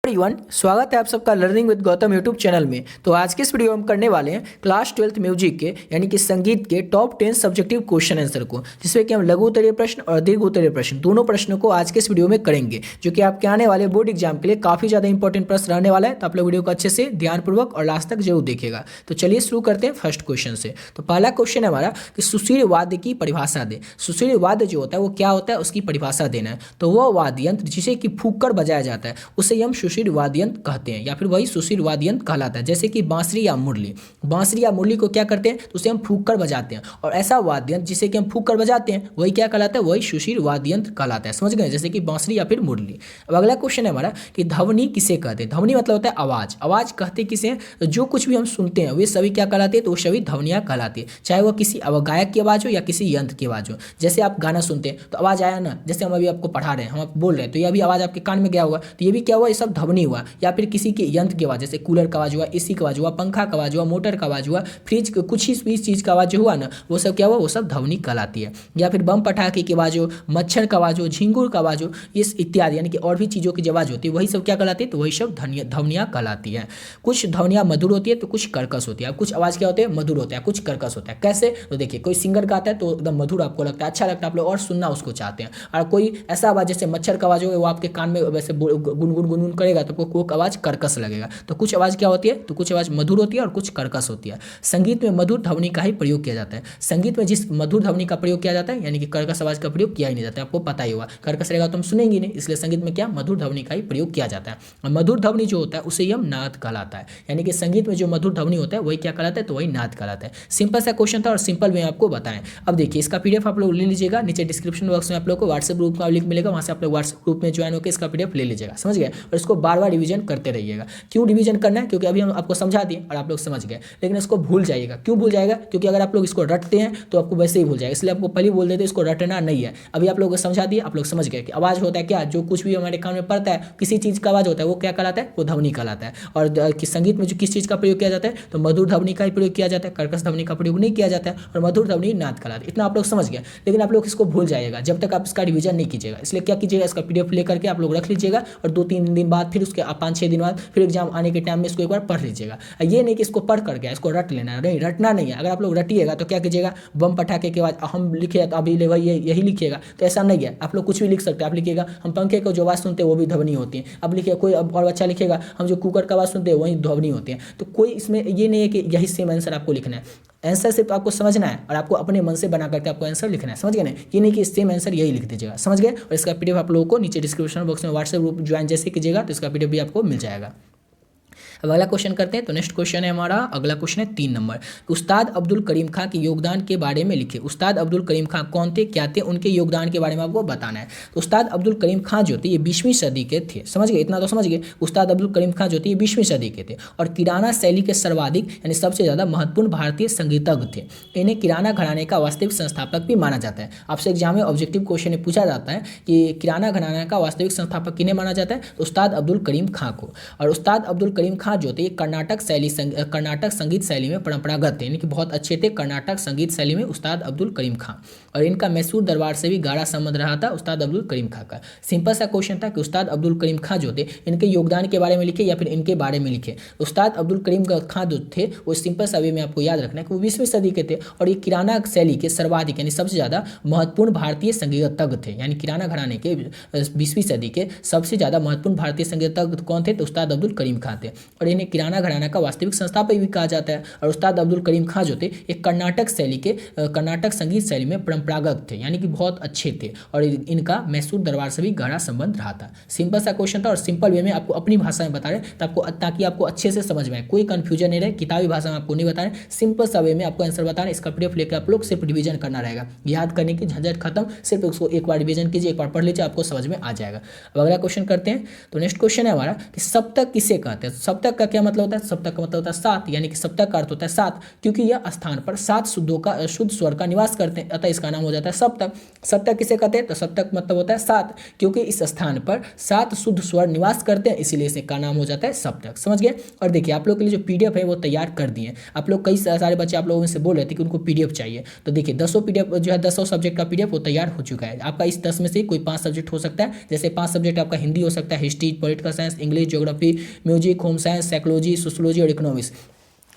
Everyone, स्वागत है आप सबका learning with Gautam YouTube channel में। तो आज के इस वीडियो में हम करने वाले हैं क्लास 12th म्यूजिक के यानी कि संगीत के टॉप 10 सब्जेक्टिव क्वेश्चन आंसर को, जिसमें कि हम लघु उत्तरीय प्रश्न और दीर्घ उत्तरीय प्रश्न दोनों प्रश्नों को आज के इस वीडियो में करेंगे, जो कि आपके आने वाले बोर्ड एग्जाम के लिए काफी ज्यादा इंपॉर्टेंट प्रश्न रहने वाला है। तो आप लोग वीडियो को अच्छे से ध्यानपूर्वक और लास्ट तक जरूर देखिएगा। तो चलिए शुरू करते हैं फर्स्ट क्वेश्चन से। तो पहला क्वेश्चन है हमारा कि सुशील वाद्य की परिभाषा दे। सुशील वाद्य जो होता है वो क्या होता है, उसकी परिभाषा देना है। तो वह वाद्य यंत्र जिसे कि फूंक कर बजाया जाता है उसे हम सुशील वाद्य यंत्र कहते हैं, या फिर वही सुशील वाद्य यंत्र कहलाता है। जैसे कि बांसुरी या मुरली को क्या करते हैं, तो उसे हम फूंक कर बजाते हैं। और ऐसा वाद्य यंत्र जिसे कि हम फूंक कर बजाते हैं वही क्या कहलाता है, वही सुशील वाद्य यंत्र कहलाता है। समझ गए, जैसे कि बांसुरी या फिर मुरली। अब अगला क्वेश्चन है हमारा कि ध्वनि किसे कहते हैं। ध्वनि मतलब होता है आवाज। आवाज कहते किसे हैं, तो जो कुछ भी हम सुनते हैं वे सभी क्या कहलाते हैं, तो वो सभी ध्वनियाँ कहलाती है। चाहे वह किसी गायक की आवाज हो या किसी यंत्र की आवाज हो। जैसे आप गाना सुनते हैं तो आवाज आया ना, जैसे हम अभी आपको पढ़ा रहे हैं, हम आपको बोल रहे हैं, तो यह भी आवाज आपके कान में गया होगा, तो ये भी क्या हुआ, ये सब ध्वनि हुआ। या फिर किसी के यंत्र की आवाज, जैसे कूलर का आवाज हुआ, एसी का आवाज हुआ, पंखा का आवाज हुआ, मोटर का आवाज हुआ, फ्रिज कुछ ही चीज का आवाज जो हुआ ना, वो सब क्या हुआ, वो सब ध्वनि कहलाती है। या फिर बम पटाखे की आवाज हो, मच्छर का आवाज हो, झिंगुर का आवाज हो, ये इत्यादि यानी कि और भी चीजों की आवाज होती है, वही सब क्या कहलाती है, तो वही सब ध्वनियाँ कहलाती है। कुछ ध्वनियाँ मधुर होती है तो कुछ कर्कश होती है। कुछ आवाज क्या होते हैं, मधुर होता है, कुछ कर्कश होता है। कैसे, तो देखिए कोई सिंगर गाता है तो एकदम मधुर आपको लगता है, अच्छा लगता है, आप लोग और सुनना उसको चाहते हैं। और कोई ऐसा आवाज जैसे मच्छर का आवाज हो, वो आपके कान में वैसे गुनगुन गुनगुन करेगा तो आपको आवाज कर्कश लगेगा। तो कुछ आवाज क्या होती है, तो कुछ आवाज मधुर होती है और कुछ कर्कश होती है। संगीत में मधुर ध्वनि का ही प्रयोग किया जाता है। संगीत में जिस मधुर ध्वनि का प्रयोग किया जाता है, यानी कि कर्कश आवाज का प्रयोग किया ही नहीं जाता है। आपको पता ही होगा, कर्कश रहेगा तो हम सुनेंगे नहीं, इसलिए संगीत में क्या मधुर ध्वनि का ही प्रयोग किया जाता है। और मधुर ध्वनि जो होता है उसे हम नाद कहलाता है। यानी कि संगीत में जो मधुर ध्वनि होता है वही क्या कहलाता है, तो वही नाद कहलाता है। सिंपल सा क्वेश्चन था और सिंपल में आपको बताएं। अब देखिए इसका पीडीएफ आप लोग ले लीजिएगा, नीचे डिस्क्रिप्शन बॉक्स में आप लोग को व्हाट्सएप ग्रुप का लिंक मिलेगा, वहां से आप लोग व्हाट्सएप ग्रुप में ज्वाइन होकर इसका पीडीएफ ले लीजिएगा। समझ गए, और इसको बार बार रिवीजन करते रहिएगा। क्यों रिवीजन करना है, क्योंकि अभी हम आपको समझा दिए और आप लोग समझ गए, लेकिन इसको भूल जाइएगा। क्यों भूल जाएगा, क्योंकि अगर आप लोग इसको रटते हैं तो आपको वैसे ही भूल जाएगा, इसलिए आपको पहले बोल देते इसको रटना नहीं है। अभी आप लोगों को समझा दिए, आप लोग समझ गए कि आवाज होता है क्या, जो कुछ भी हमारे कान में पड़ता है, किसी चीज का आवाज होता है वो क्या कहलाता है, वो ध्वनि कहलाता है। और संगीत में जो किस चीज का प्रयोग किया जाता है, तो मधुर ध्वनि का ही प्रयोग किया जाता है, कर्कश ध्वनि का प्रयोग नहीं किया जाता है। और मधुर ध्वनि नाद कहलाता है। इतना आप लोग समझ गए, लेकिन आप लोग इसको भूल जाइएगा जब तक आप इसका रिवीजन नहीं कीजिएगा। इसलिए क्या कीजिएगा, इसका पीडीएफ लेकर के आप लोग रख लीजिएगा और 2-3 दिन बाद फिर उसके 5-6 दिन बाद फिर एग्जाम आने के टाइम में इसको एक बार पढ़ लीजिएगा। ये नहीं कि इसको पढ़ कर गया इसको रट लेना, नहीं, रटना नहीं है। अगर आप लोग रटिएगा तो क्या कीजिएगा, बम पटाखे के बाद हम लिखे तो अभी वही यही लिखिएगा, तो ऐसा नहीं है। आप लोग कुछ भी लिख सकते हैं। आप लिखिएगा हम पंखे को जो आवाज़ सुनते हैं वो भी ध्वनि होती है। अब लिखिए कोई और बच्चा लिखेगा हम जो कुकर का आवाज़ सुनते हैं वही ध्वनि होती है। तो कोई इसमें ये नहीं है कि यही सेम आंसर आपको लिखना है। आंसर सिर्फ आपको समझना है और आपको अपने मन से बना करके आपको आंसर लिखना है। समझ गए ना, ये नहीं कि सेम आंसर यही लिख दीजिएगा। समझ गए, और इसका पीडीएफ आप लोगों को नीचे डिस्क्रिप्शन बॉक्स में व्हाट्सएप ग्रुप ज्वाइन जैसे कीजिएगा तो इसका पीडीएफ भी आपको मिल जाएगा। अब अगला क्वेश्चन करते हैं। तो नेक्स्ट क्वेश्चन है हमारा, अगला क्वेश्चन है 3 नंबर। उस्ताद अब्दुल करीम खां के योगदान के बारे में लिखे। उस्ताद अब्दुल करीम खां कौन थे, क्या थे, उनके योगदान के बारे में आपको बताना है। तो उस्ताद अब्दुल करीम खां जो थे ये 20वीं सदी के थे। समझ गए, इतना तो समझ गए। उस्ताद अब्दुल करीम खां जो थे ये 20वीं सदी के थे और किराना शैली के सर्वाधिक यानी सबसे ज़्यादा महत्वपूर्ण भारतीय संगीतज्ञ थे। इन्हें किराना घराने का वास्तविक संस्थापक भी माना जाता है। आपसे एग्जाम में ऑब्जेक्टिव क्वेश्चन में पूछा जाता है कि किराना घराने का वास्तविक संस्थापक किन्हें माना जाता है, तो उस्ताद अब्दुल करीम खां को। और उस्ताद अब्दुल करीम खां जो थे कर्नाटक संगीत शैली में परंपरागत थे, यानी कि बहुत अच्छे थे कर्नाटक संगीत शैली में उस्ताद अब्दुल करीम खां। और इनका मैसूर दरबार से भी गाढ़ा संबंध रहा था उस्ताद अब्दुल करीम खां का। सिंपल सा क्वेश्चन था कि उस्ताद अब्दुल करीम खां जो थे इनके योगदान के बारे में लिखे या फिर इनके बारे में लिखे। उस्ताद अब्दुल करीम खां जो थे वो सिंपल सा वे में आपको याद रखना है कि वो 20वीं सदी के थे और ये किराना शैली के सर्वाधिक यानी सबसे ज़्यादा महत्वपूर्ण भारतीय संगीतज्ञ थे। यानी किराना घराने के 20वीं सदी के सबसे ज़्यादा महत्वपूर्ण भारतीय संगीतज्ञ कौन थे, तो उस्ताद अब्दुल करीम खां थे। और इन्हें किराना घराना का वास्तविक संस्थापक भी कहा जाता है। और उस्ताद अब्दुल करीम खां जो थे एक कर्नाटक संगीत शैली में परंपरागत थे, यानी कि बहुत अच्छे थे और इनका मैसूर दरबार से भी गहरा संबंध रहा था। सिंपल सा क्वेश्चन था और सिंपल वे में आपको अपनी भाषा में बता रहे ताकि आपको अच्छे से समझ में आए, कोई कंफ्यूजन नहीं रहे। किताबी भाषा में आपको नहीं बता रहे, सिंपल सा वे में आपको आंसर बता रहे। इसका पीडीएफ लेकर आप लोग सिर्फ रिवीजन करना रहेगा, याद करने की झंझट खत्म। सिर्फ उसको एक बार रिवीजन कीजिए, एक बार पढ़ लीजिए, आपको समझ में आ जाएगा। अब अगला क्वेश्चन करते हैं। तो नेक्स्ट क्वेश्चन है हमारा कि सप्तक किसे कहते हैं। सप्तक सप्तक का क्या मतलब होता है? सप्तक का मतलब होता है सात, यानी कि सप्तक का अर्थ होता है सात, क्योंकि यह स्थान पर सात शुद्ध स्वर का निवास करते हैं, अतः इसका नाम हो जाता है सप्तक। सप्तक किसे कहते हैं? तो सप्तक मतलब होता है सात, क्योंकि इस स्थान पर सात शुद्ध स्वर निवास करते हैं, इसीलिए इसका नाम हो जाता है सप्तक। समझ गए? और देखिए आप लोग के लिए जो पीडीएफ है वो तैयार कर दिए। आप लोग कई सारे बच्चे आप लोगों से बोल रहे थे कि उनको पीडीएफ चाहिए, तो देखिए 10 पीडीएफ जो है 10 सब्जेक्ट का पीडीएफ वो तैयार हो चुका है। आपका इस 10 में से कोई 5 सब्जेक्ट हो सकता है, जैसे 5 सब्जेक्ट आपका हिंदी हो सकता है, history, political science, English, geography, music, home science, psychology, sociology और इकोनॉमिक्स।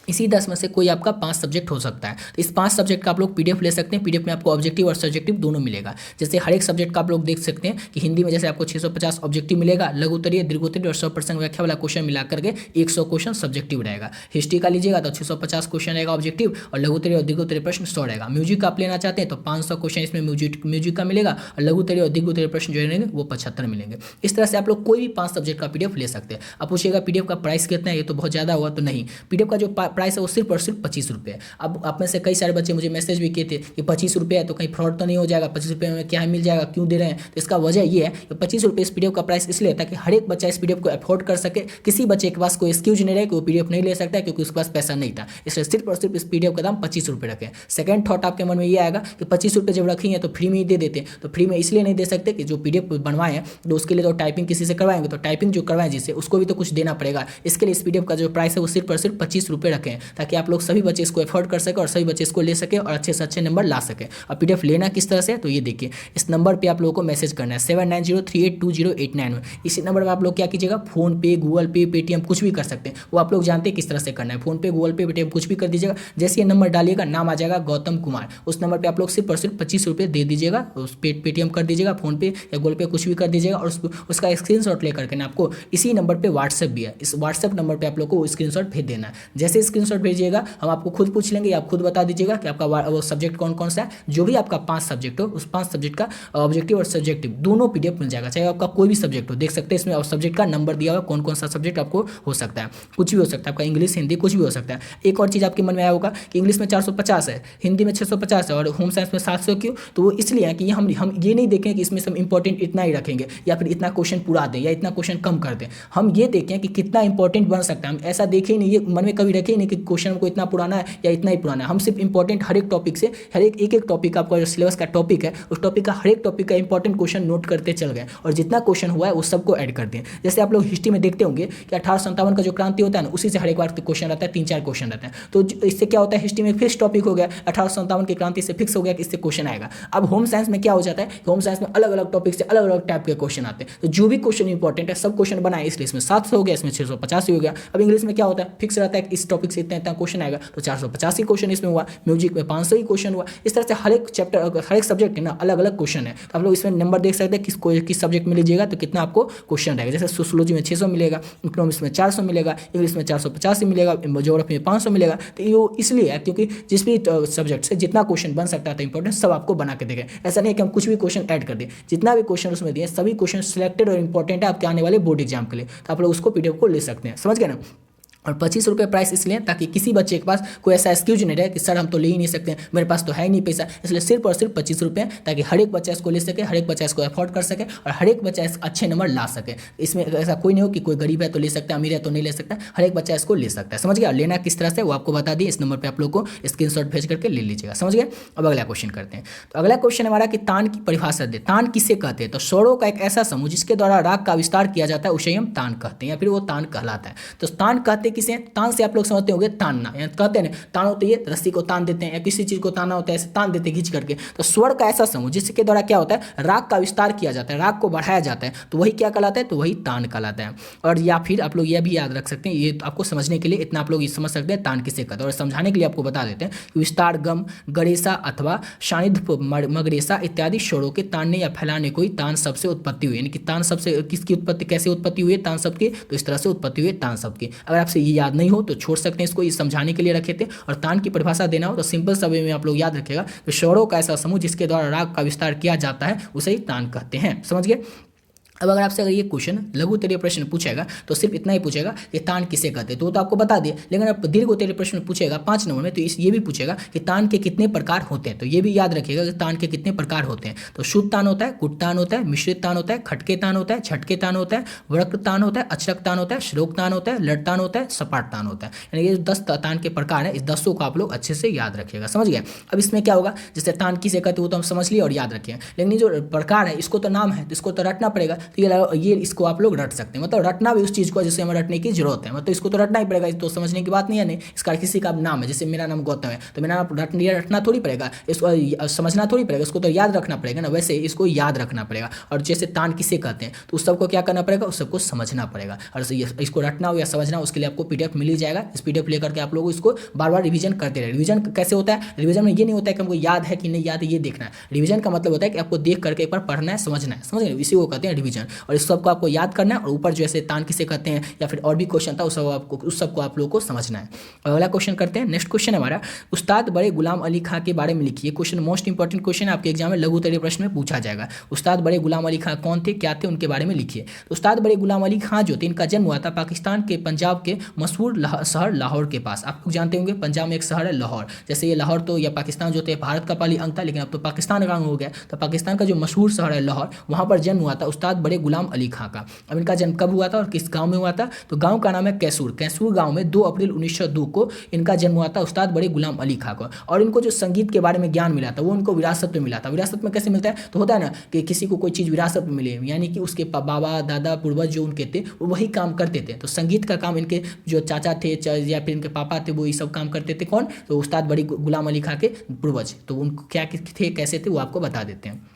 इसी 10 में से कोई आपका 5 सब्जेक्ट हो सकता है। तो इस 5 सब्जेक्ट का आप लोग पीडीएफ ले सकते हैं। पीडीएफ में आपको ऑब्जेक्टिव और सब्जेक्टिव दोनों मिलेगा। जैसे हर एक सब्जेक्ट का आप लोग देख सकते हैं कि हिंदी में जैसे आपको 650 ऑब्जेक्टिव मिलेगा, लघु उत्तरीय, दीर्घ उत्तरीय और 100% व्याख्या वाला क्वेश्चन मिला करके 100 क्वेश्चन सब्जेक्टिव रहेगा। हिस्ट्री का लीजिएगा तो 650 क्वेश्चन रहेगा ऑब्जेक्टिव, और लघु उत्तरीय और दीर्घ उत्तरीय प्रश्न 100 रहेगा। म्यूजिक आप लेना चाहते हैं तो 500 क्वेश्चन इसमें म्यूजिक का मिलेगा, और लघु उत्तरीय और दीर्घ उत्तरीय प्रश्न जो रहेंगे वो 75 मिलेंगे। इस तरह से आप लोग कोई भी 5 सब्जेक्ट का पीडीएफ ले सकते हैं। आप पूछिएगा पीडीएफ का प्राइस कितना है, ये तो बहुत ज़्यादा हुआ, तो नहीं, पीडीएफ का जो प्राइस है वो सिर्फ और सिर्फ 25 रुपये। अब आप में से कई सारे बच्चे मुझे मैसेज भी किए थे कि 25 रुपये है तो कहीं फ्रॉड तो नहीं हो जाएगा, 25 रुपये में क्या मिल जाएगा, क्यों दे रहे हैं? तो इसका वजह ये है कि 25 रुपये इस पीडीएफ का प्राइस इसलिए है ताकि हर एक बच्चा इस पीडीएफ को अफोर्ड कर सके। किसी बच्चे के पास कोई एक्सक्यूज नहीं रहे कि वो पीडीएफ नहीं ले सकता है क्योंकि उसके पास पैसा नहीं था, इसलिए सिर्फ और सिर्फ इस पीडीएफ का दाम 25 रुपये रखें। सेकंड थॉट आपके मन में ये आएगा कि 25 रुपये जब रखेंगे तो फ्री में ही दे देते, तो फ्री में इसलिए नहीं दे सकते कि जो पीडीएफ बनवाए हैं तो उसके लिए तो टाइपिंग किसी से करवाएंगे, तो टाइपिंग जो करवाएं जिससे उसको भी तो कुछ देना पड़ेगा। इसके लिए इस पीडीएफ का जो प्राइस है वो सिर्फ और सिर्फ 25 रुपये रखें, ताकि आप लोग सभी बच्चे इसको अफोर्ड कर सके और सभी बच्चे इसको ले सके और अच्छे से अच्छे नंबर ला सके। और पीडीएफ लेना किस तरह से, तो ये देखिए इस नंबर पे आप लोगों को मैसेज करना है 7903820891 में। इसी नंबर पर आप लोग क्या कीजिएगा, फोन पे, गूगल पे, पेटीएम कुछ भी कर सकते हैं, वो आप लोग जानते हैं किस तरह से करना है। फोन पे, गूगल पे, पेटीएम कुछ भी कर दीजिएगा। जैसे ये नंबर डालिएगा नाम आ जाएगा गौतम कुमार, उस नंबर पर आप लोग सिर्फ और सिर्फ 25 रुपये दे दीजिएगा, उस पेटीएम कर दीजिएगा, फोन पे या गूगल पे कुछ भी कर दीजिएगा, और उसका स्क्रीनशॉट लेकर के ना आपको इसी नंबर पर व्हाट्सएप भी है, इस व्हाट्सएप नंबर पर आप लोग को स्क्रीनशॉट भेज देना है। जैसे स्क्रीनशॉट भेजिएगा हम आपको खुद पूछ लेंगे, आप खुद बता दीजिएगा कि आपका वो सब्जेक्ट कौन कौन सा है। जो भी आपका 5 सब्जेक्ट हो उस 5 सब्जेक्ट का ऑब्जेक्टिव और सब्जेक्टिव दोनों पीडीएफ मिल जाएगा, चाहे आपका कोई भी सब्जेक्ट हो। देख सकते हैं इसमें सब्जेक्ट का नंबर दिया हुआ, कौन कौन सा सब्जेक्ट आपको हो सकता है, कुछ भी हो सकता है, आपका इंग्लिश, हिंदी कुछ भी हो सकता है। एक और चीज़ आपके मन में आया होगा कि इंग्लिश में 450 है, हिंदी में 650 है और होम साइंस में 700 क्यों? तो वो इसलिए है कि हम ये नहीं देखें कि इसमें सब इंपॉर्टेंट इतना ही रखेंगे या फिर इतना क्वेश्चन पूरा दें या इतना क्वेश्चन कम कर दें। हम ये देखें कि कितना इंपॉर्टेंट बन सकता है। हम ऐसा देखें ही नहीं, ये मन में कभी रखे ही नहीं कि क्वेश्चन हमको इतना पुराना है या इतना ही पुराना है। हम सिर्फ इंपॉर्टेंट हर एक टॉपिक से, हर एक टॉपिक आपका जो सिलेबस का टॉपिक है उस टॉपिक का हर एक टॉपिक का इंपॉर्टेंट क्वेश्चन नोट करते चल गए, और जितना क्वेश्चन हुआ है वो सबको ऐड कर दिए। जैसे आप लोग हिस्ट्री में देखते होंगे कि 1857 का जो क्रांति होता है ना, उसी से हर एक बार क्वेश्चन रहता है, 3-4 क्वेश्चन रहते हैं। तो इससे क्या होता है, हिस्ट्री में फिक्स टॉपिक हो गया, 1857 की क्रांति से फिक्स हो गया कि इससे क्वेश्चन आएगा। अब होम साइंस में क्या हो जाता है, होम साइंस में अलग अलग टॉपिक से अलग अलग टाइप के क्वेश्चन आते हैं, तो जो भी क्वेश्चन इंपॉर्टेंट है सब क्वेश्चन बनाए, इसलिए इसमें 700 हो गया, इसमें 650 हो गया। अब इंग्लिश में क्या होता है, फिक्स रहता है कि इस टॉपिक से इतना क्वेश्चन आएगा, तो 450 ही क्वेश्चन इसमें हुआ। म्यूजिक में 500 ही क्वेश्चन हुआ। इस तरह से हर एक चैप्टर, हर एक सब्जेक्ट है ना अलग अलग क्वेश्चन है। तो आप लोग इसमें नंबर देख सकते हैं किस सब्जेक्ट में लीजिएगा तो कितना आपको क्वेश्चन रहेगा। जैसे सोशियोलॉजी में 600 मिलेगा, इकोनॉमिक्स में 400 मिलेगा, इंग्लिश में 450 मिलेगा, ज्योग्राफी में 500 मिलेगा। तो ये इसलिए है क्योंकि जिस भी सब्जेक्ट से जितना क्वेश्चन बन सकता था इंपॉर्टेंट सब आपको बना के देंगे। ऐसा नहीं कि हम कुछ भी क्वेश्चन ऐड कर दें, जितना भी क्वेश्चन उसमें दिए सभी क्वेश्चन सिलेक्टेड और इंपॉर्टेंट है आपके आने वाले बोर्ड एग्जाम के लिए। तो आप लोग उसको पीडीएफ को ले सकते हैं, समझ गए ना। और 25 रुपये प्राइस इसलिए ताकि किसी बच्चे के पास कोई ऐसा एक्सक्यूज नहीं रहे कि सर हम तो ले ही नहीं सकते, मेरे पास तो है ही नहीं पैसा, इसलिए सिर्फ और सिर्फ 25 रुपये, ताकि हर एक बच्चा इसको ले सके, हर एक बच्चा इसको अफोर्ड कर सके और हर एक बच्चा अच्छे नंबर ला सके। इसमें ऐसा कोई नहीं हो कि कोई गरीब है तो ले सकता है, अमीर है तो नहीं ले सकता, हर एक बच्चा इसको ले सकता है, समझ गया। लेना किस तरह से वो आपको बता दिए, इस नंबर पर आप लोग को स्क्रीनशॉट भेज करके ले लीजिएगा, समझ गए। अब अगला क्वेश्चन करते हैं। तो अगला क्वेश्चन हमारा कि तान की परिभाषा दे। तान किसे कहते हैं, तो स्वरों का एक ऐसा समूह जिसके द्वारा राग का विस्तार किया जाता है उसे हम तान कहते हैं, या फिर वो तान कहलाता है। तो तान कहते किसे, तान से आप लोग समझते होंगे तानना, यानी कहते हैं तान होते है रस्सी को तान देते हैं या किसी चीज को ताना होता है, ऐसे तान देते हैं खींच करके। तो स्वर का ऐसा समूह जिसके द्वारा क्या होता है, राग का विस्तार किया जाता है, राग को बढ़ाया जाता है, तो वही क्या कहलाता है, तो वही तान कहलाता है। और या फिर आप लोग यह भी याद रख सकते हैं, ये आपको समझने के लिए इतना आप लोग समझ सकते हैं तान किसे कहते हैं। और समझाने के लिए आपको बता देते हैं कि विस्तार, गम, गरेसा अथवा सानिध्य, मगरेसा इत्यादि स्वरों के तानने या फैलाने को ही तान शब्द से उत्पत्ति हुई। यानी कि तान शब्द से किसकी उत्पत्ति, कैसे उत्पत्ति हुई है तान शब्द की, तो इस तरह से उत्पत्ति हुई तान शब्द की। अगर आपसे ये याद नहीं हो तो छोड़ सकते हैं इसको, ये समझाने के लिए रखे थे। और तान की परिभाषा देना हो तो सिंपल शब्द में आप लोग याद रखेगा कि स्वरों का ऐसा समूह जिसके द्वारा राग का विस्तार किया जाता है उसे ही तान कहते हैं, समझ गए। अब अगर आपसे अगर ये क्वेश्चन लघु उत्तरीय प्रश्न पूछेगा तो सिर्फ इतना ही पूछेगा कि तान किसे कहते हैं, तो आपको बता दिए। लेकिन अब दीर्घ उत्तरीय प्रश्न पूछेगा 5 नंबर में, तो ये भी पूछेगा कि तान के कितने प्रकार होते हैं। तो ये भी याद रखिएगा कि तान के कितने प्रकार होते हैं। तो शुद्ध तान होता है, कुट तान होता है, मिश्रित तान होता है, खटके तान होता है, झटके तान होता है, वक्र तान होता है, अचरक तान होता है, श्लोक तान होता है, लट तान होता है, सपाट तान होता है। यानी ये 10 तान के प्रकार है, इस 10 को आप लोग अच्छे से याद रखिएगा। समझ गए। अब इसमें क्या होगा, जैसे तान किसे कहते हैं वो तो हम समझ लिए और याद रखें, लेकिन जो प्रकार है इसको तो नाम है, तो इसको तो रटना पड़ेगा। तो ये इसको आप लोग रट सकते हैं, मतलब रटना भी उस चीज़ को जिसे हमें रटने की जरूरत है, मतलब इसको तो रटना ही पड़ेगा, तो समझने की बात नहीं है। नहीं, इसका किसी का नाम है, जैसे मेरा नाम गौतम है, तो मेरा नाम रटना थोड़ी पड़ेगा, इसको समझना थोड़ी पड़ेगा, इसको तो याद रखना पड़ेगा ना। वैसे इसको याद रखना पड़ेगा। और जैसे तान किसे कहते हैं तो उस सबको क्या करना पड़ेगा, उस सबको समझना पड़ेगा। और इसको रटना हो या समझना, उसके लिए आपको PDF मिल ही जाएगा। इस PDF लेकर के आप लोग इसको बार बार रिवीजन करते रहे। रिवीजन कैसे होता है, रिवीजन में ये नहीं होता है कि हमको याद है कि नहीं याद है ये देखना है। रिवीजन का मतलब होता है कि आपको देख करके एक बार पढ़ना है, समझना है, समझ गए, इसी को कहते हैं रिवीजन। और इस सबको आपको याद करना है, और ऊपर जैसे तान किसे कहते हैं या फिर और भी क्वेश्चन था उस सबको आप लोगों को समझना है। अगला क्वेश्चन करते हैं। नेक्स्ट क्वेश्चन हमारा, उस्ताद बड़े गुलाम अली खां के बारे में लिखिए। क्वेश्चन मोस्ट इंपॉर्टेंट क्वेश्चन है, आपके एग्जाम में लघु उत्तरीय प्रश्न में पूछा जाएगा। उस्ताद बड़े गुलाम अली खां कौन थे, क्या थे, उनके बारे में लिखिए। तो उस्ताद बड़े गुलाम अली खां जो थे, इनका जन्म हुआ था पाकिस्तान के पंजाब के मशहूर शहर लाहौर के पास। आप लोग जानते होंगे पंजाब में एक शहर है लाहौर। जैसे ये लाहौर तो या पाकिस्तान जो थे भारत का पहले अंग था, लेकिन अब तो पाकिस्तान का अंग हो गया। तो पाकिस्तान का जो मशहूर शहर है लाहौर, वहाँ पर जन्म हुआ था उस्ताद बड़े गुलाम अली खां का। अब इनका जन्म कब हुआ था और किस गाँव में हुआ था, तो गाँव का नाम है कैसूर। कैसूर गाँव में 2 अप्रैल 1902 को इनका जन्म हुआ था उस्ताद बड़े गुलाम अली खां को। और इनको जो संगीत के बारे में ज्ञान मिला था वो उनको विरासत में मिला था। विरासत में कैसे मिलता है, तो होता है ना कि किसी को कोई चीज़ विरासत में मिले, यानी कि उसके बाबा दादा पूर्वज जो उनके थे वो वही काम करते थे। तो संगीत का काम इनके जो चाचा थे या फिर इनके पापा थे वो ये सब काम करते थे। कौन, तो उस्ताद बड़ी गुलाम अली खां के पूर्वज। तो उनको क्या थे, कैसे थे, वो आपको बता देते हैं।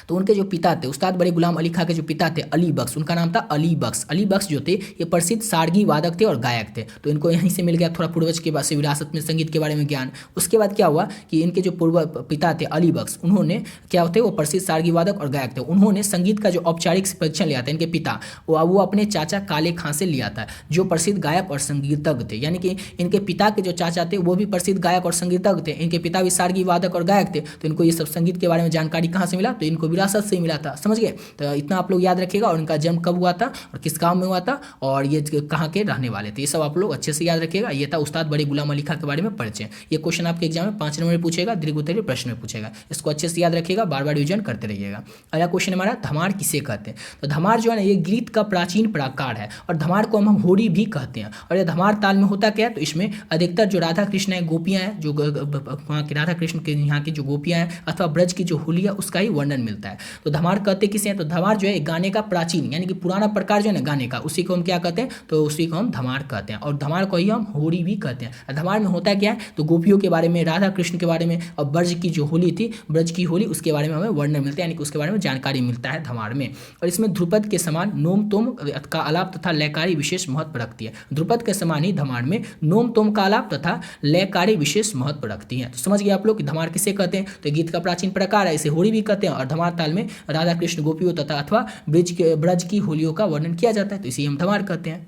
तो उनके जो पिता थे, उस्ताद बड़े गुलाम अली खां के जो पिता थे अली बख्श, उनका नाम था अली बख्श। अली बख्श जो थे ये प्रसिद्ध सारगी वादक थे और गायक थे। तो इनको यहीं से मिल गया थोड़ा पूर्वज के बाद से विरासत में संगीत के बारे में ज्ञान। उसके बाद क्या हुआ कि इनके जो पूर्व पिता थे अली बख्श, उन्होंने क्या होते वो प्रसिद्ध सारगी वादक और गायक थे। उन्होंने संगीत का जो औपचारिक परीक्षण लिया था इनके पिता, वो अपने चाचा काले खां से लिया था, जो प्रसिद्ध गायक और संगीतज्ञ थे। यानी कि इनके पिता के जो चाचा थे वो भी प्रसिद्ध गायक और संगीतज्ञ थे, इनके पिता भी सारगी वादक और गायक थे। तो इनको ये सब संगीत के बारे में जानकारी कहाँ से मिला, तो इनको विरासत से मिला था। समझ गए। तो इतना आप लोग याद रखिएगा। और इनका जन्म कब हुआ था और किस गांव में हुआ था और ये कहाँ के रहने वाले थे, ये सब आप लोग अच्छे से याद रखिएगा। ये था उस्ताद बड़ी गुलाम अली खां के बारे में परिचय। ये क्वेश्चन आपके एग्जाम में 5 नंबर में पूछेगा, दीर्घ उत्तरीय प्रश्न में पूछेगा। इसको अच्छे से याद रखिएगा, बार बार रिवीजन करते रहिएगा। अगला क्वेश्चन हमारा, धमार किसे कहते हैं। तो धमार जो है ना ये गीत का प्राचीन प्रकार है और धमार को हम होरी भी कहते हैं। और ये धमार ताल में होता क्या है, तो इसमें अधिकतर जो राधा कृष्ण है, गोपियाँ हैं, जो वहाँ के राधा कृष्ण के यहाँ की जो गोपियाँ हैं अथवा ब्रज की जो होली है उसका ही वर्णन मिलता है। तो धमार कहते किसे हैं, तो धमार जो है गाने का प्राचीन यानी कि पुराना प्रकार जो है ना गाने का, उसी को हम क्या कहते हैं, तो उसी को हम धमार कहते हैं। और धमार को ही हम होरी भी कहते हैं। धमार में होता क्या है, तो गोपियों के बारे में, राधा कृष्ण के बारे में और ब्रज की जो होली थी, ब्रज की होली, उसके बारे में हमें वर्णन मिलता है, यानी कि उसके बारे में जानकारी मिलता है धमार में। और इसमें ध्रुपद के समान नोम तोम का आलाप तथा लयकारी विशेष महत्व रखती है। ध्रुपद के समान ही धमार में नोम तोम का आलाप तथा लयकारी विशेष महत्व रखती है। तो समझ गए आप लोग कि धमार किसे कहते हैं, तो गीत का प्राचीन प्रकार है, इसे होरी भी कहते हैं। और धमार ताल में राधा कृष्ण गोपियों तथा अथवा ब्रज की होलियों का वर्णन किया जाता है, तो इसे हम धमार कहते हैं।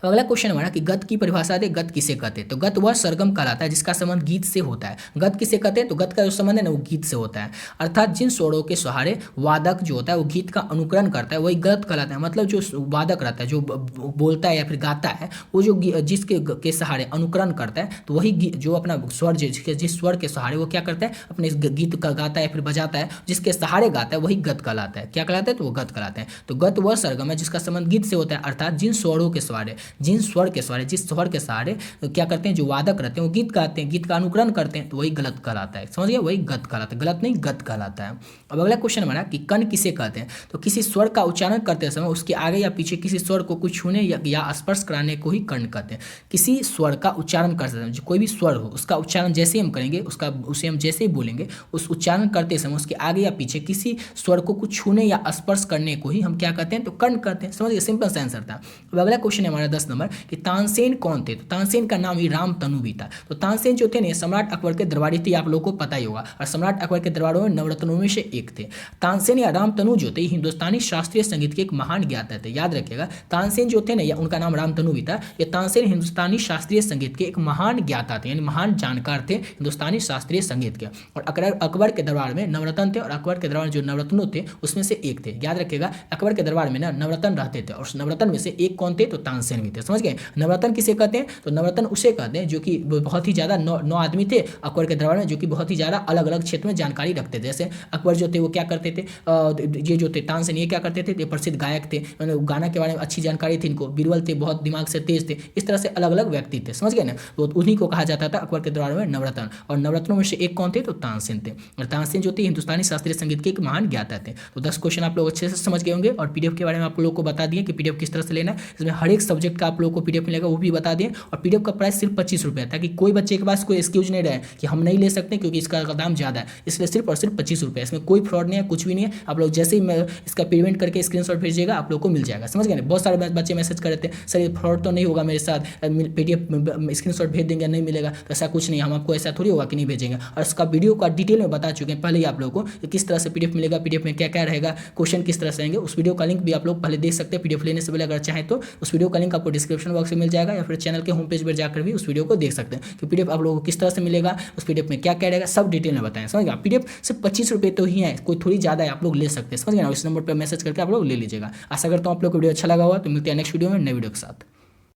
अगला क्वेश्चन हमारा कि गत की परिभाषा दे, गत किसे कहते हैं। तो गत वह सरगम कहलाता है जिसका संबंध गीत से होता है। गत किसे कहते हैं, तो गत का जो संबंध है ना वो गीत से होता है, अर्थात जिन स्वरों के सहारे वादक जो होता है वो गीत का अनुकरण करता है वही गत कहलाता है। मतलब जो वादक रहता है, जो बोलता है या फिर गाता है, वो जो जिसके के सहारे अनुकरण करता है, तो वही जो अपना स्वर जिस स्वर के सहारे वो क्या करता है, अपने गीत का गाता है या फिर बजाता है, जिसके सहारे गाता है वही गत कहलाता है। क्या कहलाता है, तो वो गत कहलाता है। तो गत वह सरगम है जिसका संबंध गीत से होता है, अर्थात जिन स्वरों के सहारे, जिस स्वर के सहारे क्या करते हैं, जो वादक रहते हैं वो गीत गाते हैं, गीत का अनुकरण करते हैं, तो वही गलत कहलाता है। समझिए, वही गत कहलाता है, गलत नहीं गत कहलाता है। अब अगला क्वेश्चन हमारा कि कण किसे कहते हैं। तो किसी स्वर का उच्चारण करते समय उसके आगे या पीछे किसी स्वर को कुछ छूने या स्पर्श कराने को ही कण कहते हैं। किसी स्वर का उच्चारण करते समय, जो कोई भी स्वर हो उसका उच्चारण जैसे ही हम करेंगे, उसे हम जैसे ही बोलेंगे, उस उच्चारण करते समय उसके आगे या पीछे किसी स्वर को कुछ छूने या स्पर्श करने को ही हम क्या कहते हैं, तो कण कहते हैं। समझिए, सिंपल सा आंसर था। अब अगला क्वेश्चन है हमारा 10 नंबर कि तानसेन कौन थे। तो तानसेन का नाम ही रामतनु भी था। तो तानसेन जो थे ना सम्राट अकबर के दरबारी थे, आप लोगों को पता ही होगा, और सम्राट अकबर के दरबारों में नवरत्नों में से एक थे। तानसेन या रामतनु जो थे हिंदुस्तानी शास्त्रीय संगीत के एक महान ज्ञाता थे। याद रखिएगा, तानसेन जो थे ना, या उनका नाम रामतनु भी था। ये तानसेन हिंदुस्तानी शास्त्रीय संगीत के एक महान ज्ञाता थे, यानी महान जानकार थे हिंदुस्तानी शास्त्रीय संगीत के। और अकबर के दरबार में नवरत्न थे, और अकबर के दरबार में जो नवरत्नों थे उसमें से एक थे। याद रखिएगा, अकबर के दरबार में ना नवरत्न रहते थे, और उस नवरत्न में से एक कौन थे, तो तानसेन भी थे। समझ गए। नवरत्न किसे कहते हैं, तो नवरत्न उसे कहते हैं जो कि बहुत ही ज्यादा नौ आदमी थे अकबर के दरबार में, जो कि बहुत ही ज्यादा अलग अलग क्षेत्र में जानकारी रखते थे। जैसे अकबर जो थे वो क्या करते थे, ये जो थे तानसेन ये क्या करते थे, ये प्रसिद्ध गायक थे, गाना के बारे में अच्छी जानकारी थी इनको, बीरबल थे, बहुत दिमाग से तेज थे। इस तरह से अलग अलग व्यक्ति थे। समझ गए ना। तो उन्हीं को कहा जाता था अकबर के दरबार में नवरत्न, और नवरत्नों में से एक कौन थे, तो तानसेन थे। और तानसेन जो थे हिंदुस्तानी शास्त्रीय संगीत के एक महान ज्ञाता थे। तो 10 क्वेश्चन आप लोग अच्छे से समझ गए होंगे, और पीडीएफ के बारे में आप लोगों को बता दिए कि पीडीएफ किस तरह से लेना है। इसमें हर एक सब्जेक्ट का आप लोगों को पीडीएफ मिलेगा, वो भी बता दिए। और पीडीएफ का प्राइस सिर्फ 25 रुपये है, ताकि कोई बच्चे के पास कोई एक्सक्यूज नहीं रहे कि हम नहीं ले सकते क्योंकि इसका दाम ज़्यादा है, इसलिए सिर्फ और सिर्फ 25 रुपये। इसमें कोई फ्रॉड नहीं है, कुछ भी नहीं है। आप लोग जैसे ही इसका पेमेंट करके स्क्रीनशॉट भेजिएगा आप लोग को मिल जाएगा। समझ गए ना। बहुत सारे बच्चे मैसेज कर रहे थे, सर ये फ्रॉड तो नहीं होगा मेरे साथ, पीडीएफ स्क्रीनशॉट भेज देंगे नहीं मिलेगा, तो ऐसा कुछ नहीं, हम आपको ऐसा थोड़ी होगा कि नहीं भेजेंगे। और इसका वीडियो का डिटेल में बता चुके हैं पहले ही आप लोगों को कि किस तरह से पीडीएफ मिलेगा, पीडीएफ में क्या क्या रहेगा, क्वेश्चन किस तरह से आएंगे। उस वीडियो का लिंक भी आप लोग पहले देख सकते हैं। पीडीएफ लेने से पहले अगर चाहें तो उस वीडियो का लिंक आपको डिस्क्रिप्शन बॉक्स में मिल जाएगा, या फिर चैनल के होम पेज पर जाकर भी उस वीडियो को देख सकते हैं कि पीडीएफ आप लोगों को किस तरह से मिलेगा, उस पीडीएफ में क्या क्या रहेगा, सब डिटेल में बताएं। समझ गए। पीडीएफ सिर्फ 25 रुपये तो ही है, कोई थोड़ी ज़्यादा है, आप लोग ले सकते हैं। समझ गए ना। इस नंबर पर मैसेज करके आप लोग ले लीजिएगा। आशा करता हूँ आप लोग को वीडियो अच्छा लगा हुआ। तो मिलते हैं नेक्स्ट वीडियो में नए वीडियो के साथ।